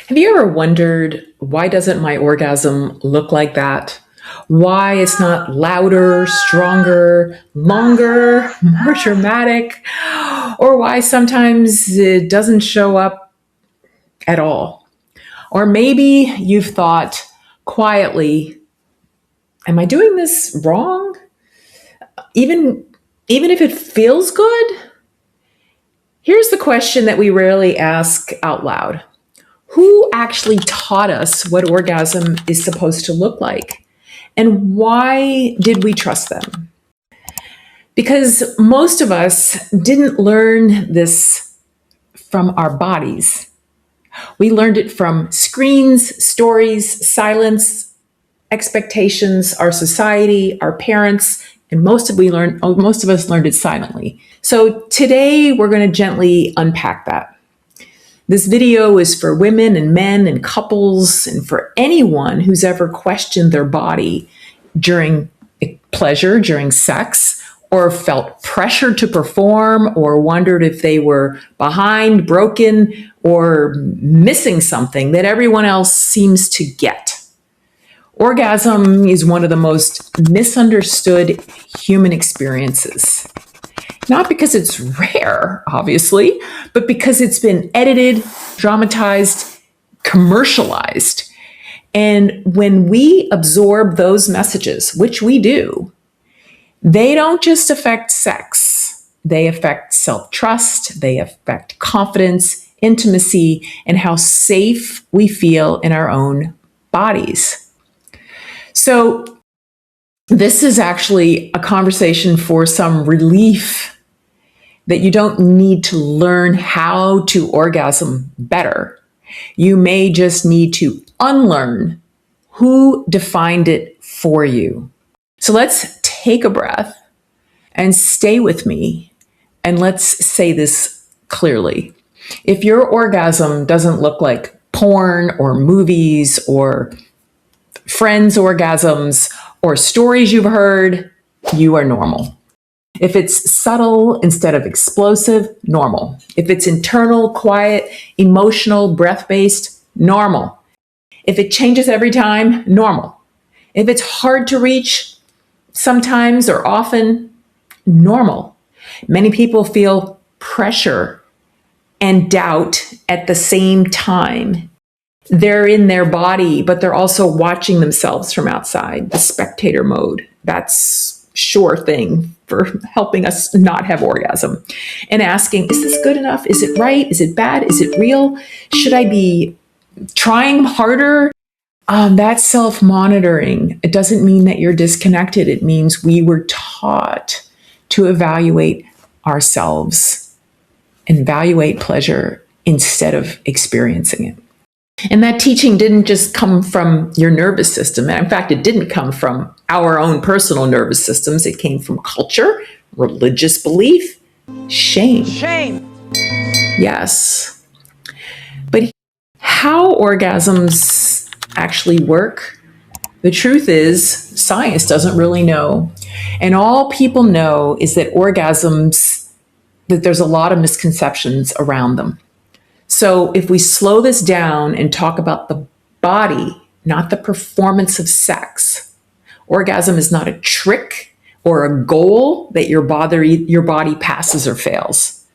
Have you ever wondered, why doesn't my orgasm look like that? Why it's not louder, stronger, longer, more dramatic, or why sometimes it doesn't show up at all? Or maybe you've thought quietly, am I doing this wrong? Even even if it feels good? Here's the question that we rarely ask out loud. Who actually taught us what orgasm is supposed to look like? And why did we trust them? Because most of us didn't learn this from our bodies. We learned it from screens, stories, silence, expectations, our society, our parents, and most of us learned it silently. So today we're going to gently unpack that. This video is for women and men and couples and for anyone who's ever questioned their body during pleasure, during sex, or felt pressure to perform, or wondered if they were behind, broken, or missing something that everyone else seems to get. Orgasm is one of the most misunderstood human experiences. Not because it's rare, obviously, but because it's been edited, dramatized, commercialized. And when we absorb those messages, which we do, they don't just affect sex. They affect self-trust, they affect confidence, intimacy, and how safe we feel in our own bodies. So this is actually a conversation for some relief that you don't need to learn how to orgasm better. You may just need to unlearn who defined it for you. So let's take a breath and stay with me, and let's say this clearly. If your orgasm doesn't look like porn or movies or friends' orgasms or stories you've heard, you are normal. If it's subtle instead of explosive, normal. If it's internal, quiet, emotional, breath-based, normal. If it changes every time, normal. If it's hard to reach sometimes or often, normal. Many people feel pressure and doubt at the same time. They're in their body, but they're also watching themselves from outside, the spectator mode. That's sure thing for helping us not have orgasm. And asking, is this good enough? Is it right? Is it bad? Is it real? Should I be trying harder? That self-monitoring, it doesn't mean that you're disconnected. It means we were taught to evaluate ourselves and evaluate pleasure instead of experiencing it. And that teaching didn't just come from your nervous system. And in fact, it didn't come from our own personal nervous systems. It came from culture, religious belief, shame. Shame. Yes. But how orgasms actually work, the truth is, science doesn't really know. And all people know is that orgasms, that there's a lot of misconceptions around them. So if we slow this down and talk about the body, not the performance of sex, orgasm is not a trick or a goal that your body passes or fails.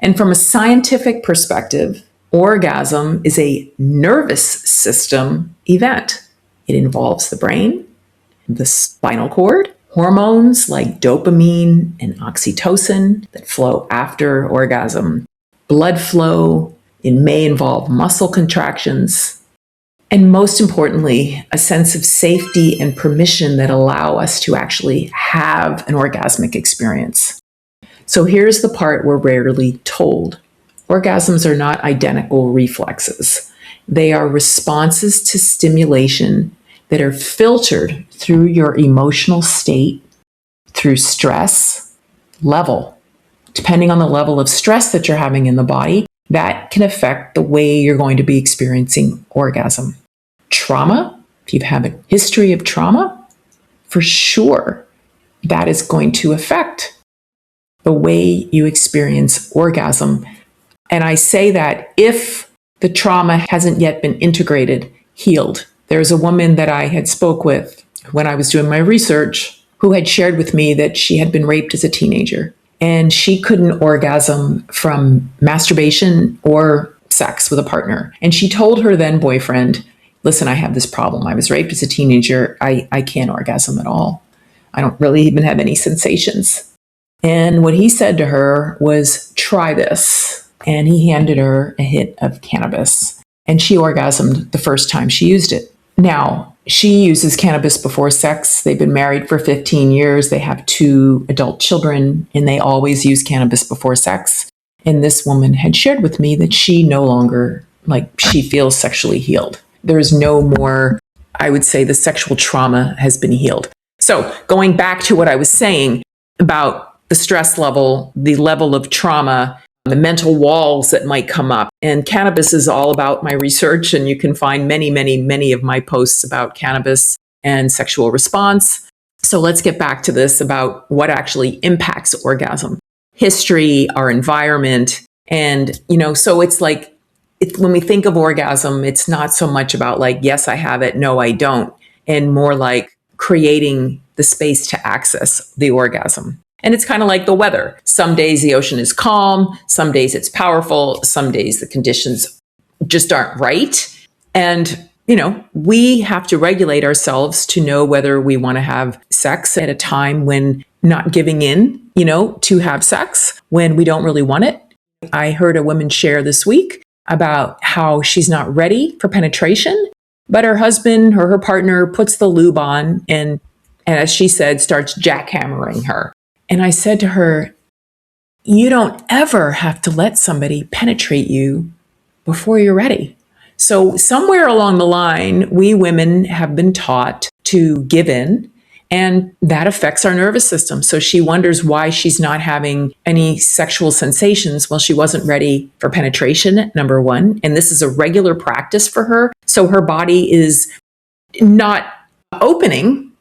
And from a scientific perspective, orgasm is a nervous system event. It involves the brain, the spinal cord, hormones like dopamine and oxytocin that flow after orgasm, blood flow. It may involve muscle contractions, and most importantly, a sense of safety and permission that allow us to actually have an orgasmic experience. So here's the part we're rarely told. Orgasms are not identical reflexes. They are responses to stimulation that are filtered through your emotional state, through stress level. Depending on the level of stress that you're having in the body, that can affect the way you're going to be experiencing orgasm. Trauma, if you have a history of trauma, for sure, that is going to affect the way you experience orgasm. And I say that if the trauma hasn't yet been integrated, healed. There's a woman that I had spoke with when I was doing my research who had shared with me that she had been raped as a teenager and she couldn't orgasm from masturbation or sex with a partner. And she told her then boyfriend, listen, I have this problem. I was raped as a teenager. I can't orgasm at all. I don't really even have any sensations. And what he said to her was, try this. And he handed her a hit of cannabis. And she orgasmed the first time she used it. Now, she uses cannabis before sex. They've been married for 15 years. They have 2 adult children, and they always use cannabis before sex. And this woman had shared with me that she no longer, she feels sexually healed. There is no more, I would say the sexual trauma has been healed. So going back to what I was saying about the stress level, the level of trauma, the mental walls that might come up. And cannabis is all about my research, and you can find many, many, many of my posts about cannabis and sexual response. So let's get back to this about what actually impacts orgasm. History, our environment, and, so it's when we think of orgasm, it's not so much about yes, I have it, no, I don't, and more like creating the space to access the orgasm. And it's kind of like the weather. Some days the ocean is calm, some days it's powerful, some days the conditions just aren't right. And, we have to regulate ourselves to know whether we want to have sex at a time when not giving in, to have sex when we don't really want it. I heard a woman share this week about how she's not ready for penetration, but her husband or her partner puts the lube on and as she said, starts jackhammering her. And I said to her, you don't ever have to let somebody penetrate you before you're ready. So somewhere along the line, we women have been taught to give in, and that affects our nervous system. So she wonders why she's not having any sexual sensations. Well, she wasn't ready for penetration, number one. And this is a regular practice for her. So her body is not opening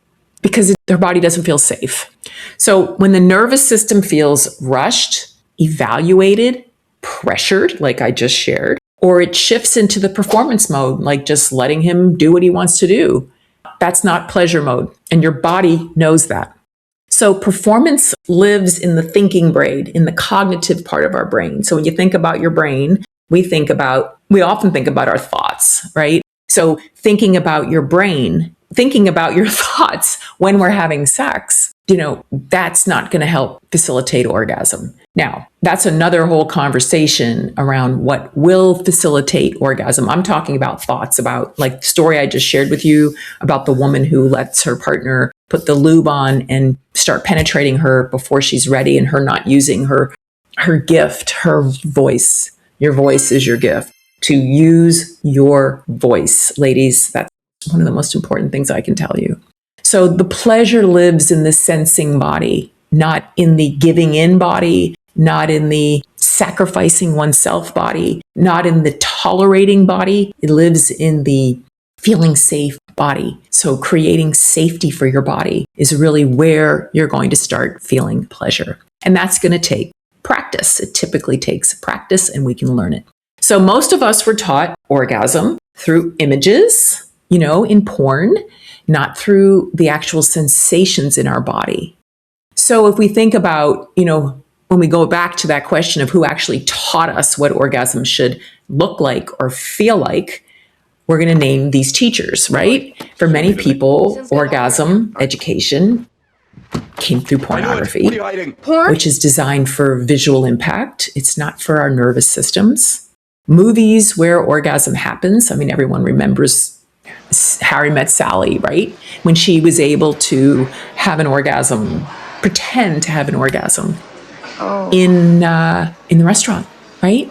because their body doesn't feel safe. So when the nervous system feels rushed, evaluated, pressured, like I just shared, or it shifts into the performance mode, like just letting him do what he wants to do, that's not pleasure mode. And your body knows that. So performance lives in the thinking brain, in the cognitive part of our brain. So when you think about your brain, we often think about our thoughts, right? So thinking about your brain, thinking about your thoughts when we're having sex, that's not going to help facilitate orgasm. Now, that's another whole conversation around what will facilitate orgasm. I'm talking about thoughts about the story I just shared with you about the woman who lets her partner put the lube on and start penetrating her before she's ready and her not using her gift, her voice. Your voice is your gift. To use your voice, ladies, that's one of the most important things I can tell you. So the pleasure lives in the sensing body, not in the giving in body, not in the sacrificing oneself body, not in the tolerating body. It lives in the feeling safe body. So creating safety for your body is really where you're going to start feeling pleasure. And that's going to take practice. It typically takes practice and we can learn it. So most of us were taught orgasm through images, in porn, not through the actual sensations in our body. So if we think about, when we go back to that question of who actually taught us what orgasm should look like or feel like, we're going to name these teachers, right? For many people, orgasm education came through pornography, which is designed for visual impact. It's not for our nervous systems. Movies where orgasm happens. Everyone remembers Harry Met Sally, right? When she was able to have an orgasm, pretend to have an orgasm in the restaurant, right?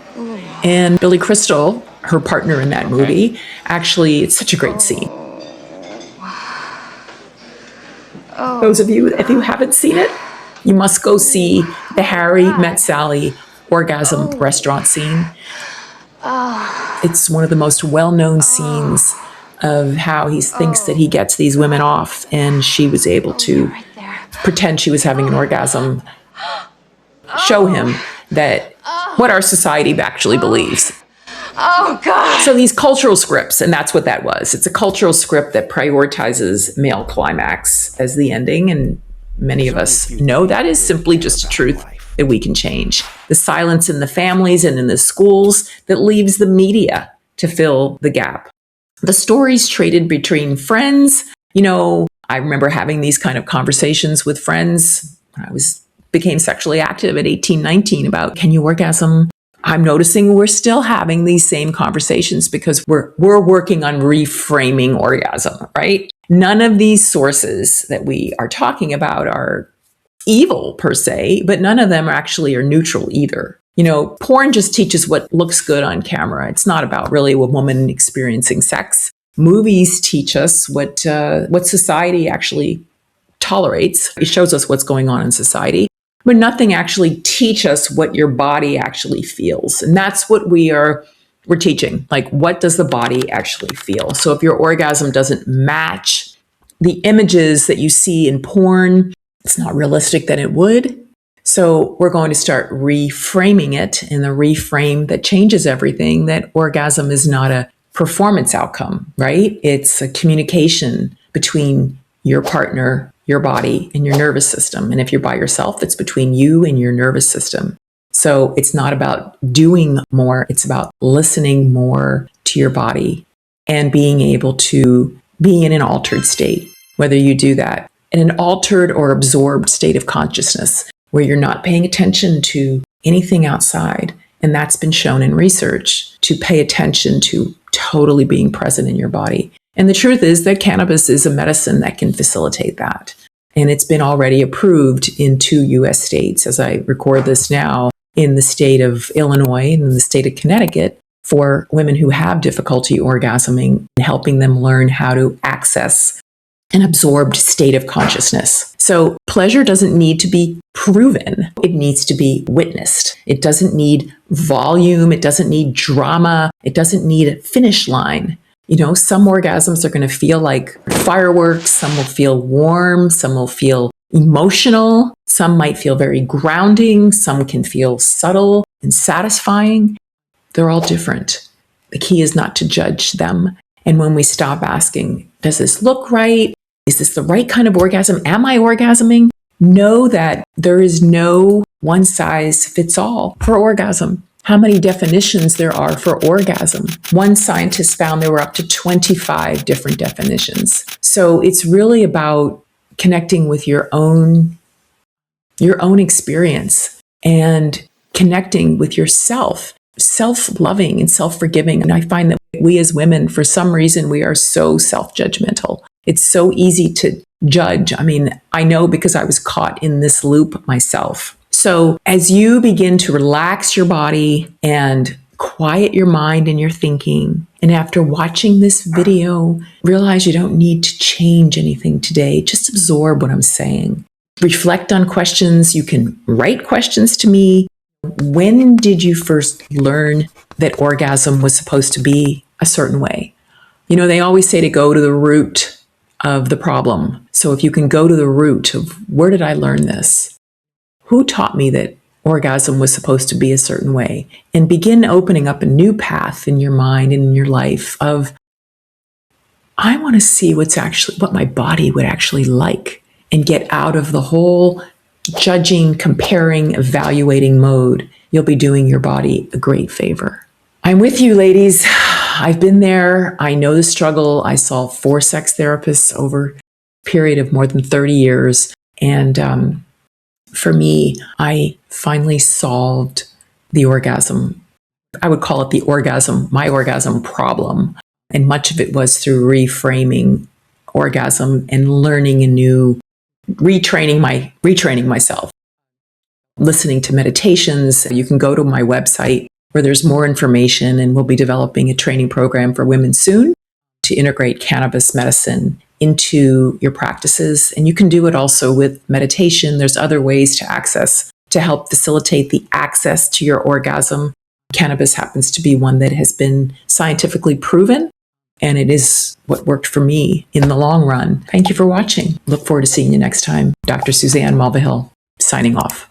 And Billy Crystal, her partner in that movie, actually, it's such a great scene. Those of you, if you haven't seen it, you must go see the Harry Met Sally orgasm restaurant scene. It's one of the most well-known scenes of how he thinks that he gets these women off, and she was able to pretend she was having an orgasm, show him that what our society actually believes. Oh, God. So these cultural scripts, and that's what that was. It's a cultural script that prioritizes male climax as the ending. And many of us know that is simply just a truth that we can change. The silence in the families and in the schools that leaves the media to fill the gap. The stories traded between friends. I remember having these kind of conversations with friends when I became sexually active at 18, 19 about, can you orgasm? I'm noticing we're still having these same conversations because we're working on reframing orgasm, right? None of these sources that we are talking about are evil per se, but none of them actually are neutral either. Porn just teaches what looks good on camera. It's not about really a woman experiencing sex. Movies teach us what society actually tolerates. It shows us what's going on in society, but nothing actually teach us what your body actually feels. And that's what we're teaching. Like, what does the body actually feel? So if your orgasm doesn't match the images that you see in porn, it's not realistic that it would. So we're going to start reframing it in the reframe that changes everything, that orgasm is not a performance outcome, right? It's a communication between your partner, your body, and your nervous system. And if you're by yourself, it's between you and your nervous system. So it's not about doing more, it's about listening more to your body and being able to be in an altered state, whether you do that in an altered or absorbed state of consciousness, where you're not paying attention to anything outside. And that's been shown in research, to pay attention to totally being present in your body. And the truth is that cannabis is a medicine that can facilitate that. And it's been already approved in 2 US states, as I record this now, in the state of Illinois and in the state of Connecticut, for women who have difficulty orgasming, and helping them learn how to access an absorbed state of consciousness. So pleasure doesn't need to be proven. It needs to be witnessed. It doesn't need volume. It doesn't need drama. It doesn't need a finish line. Some orgasms are going to feel like fireworks. Some will feel warm. Some will feel emotional. Some might feel very grounding. Some can feel subtle and satisfying. They're all different. The key is not to judge them. And when we stop asking, does this look right? Is this the right kind of orgasm? Am I orgasming? Know that there is no one size fits all for orgasm. How many definitions there are for orgasm? One scientist found there were up to 25 different definitions. So it's really about connecting with your own experience and connecting with yourself, self-loving and self-forgiving. And I find that we as women, for some reason, we are so self-judgmental. It's so easy to judge. I mean, I know because I was caught in this loop myself. So as you begin to relax your body and quiet your mind and your thinking, and after watching this video, realize you don't need to change anything today. Just absorb what I'm saying. Reflect on questions. You can write questions to me. When did you first learn that orgasm was supposed to be a certain way? They always say to go to the root of the problem. So if you can go to the root of, where did I learn this? Who taught me that orgasm was supposed to be a certain way? And begin opening up a new path in your mind and in your life of, I want to see what my body would actually like, and get out of the whole judging, comparing, evaluating mode. You'll be doing your body a great favor. I'm with you, ladies. I've been there. I know the struggle. I saw 4 sex therapists over a period of more than 30 years. And for me, I finally solved the orgasm. I would call it my orgasm problem. And much of it was through reframing orgasm and learning retraining myself, listening to meditations. You can go to my website where there's more information, and we'll be developing a training program for women soon to integrate cannabis medicine into your practices. And you can do it also with meditation. There's other ways to help facilitate the access to your orgasm. Cannabis happens to be one that has been scientifically proven, and it is what worked for me in the long run. Thank you for watching. Look forward to seeing you next time. Dr. Suzanne Mulvehill, signing off.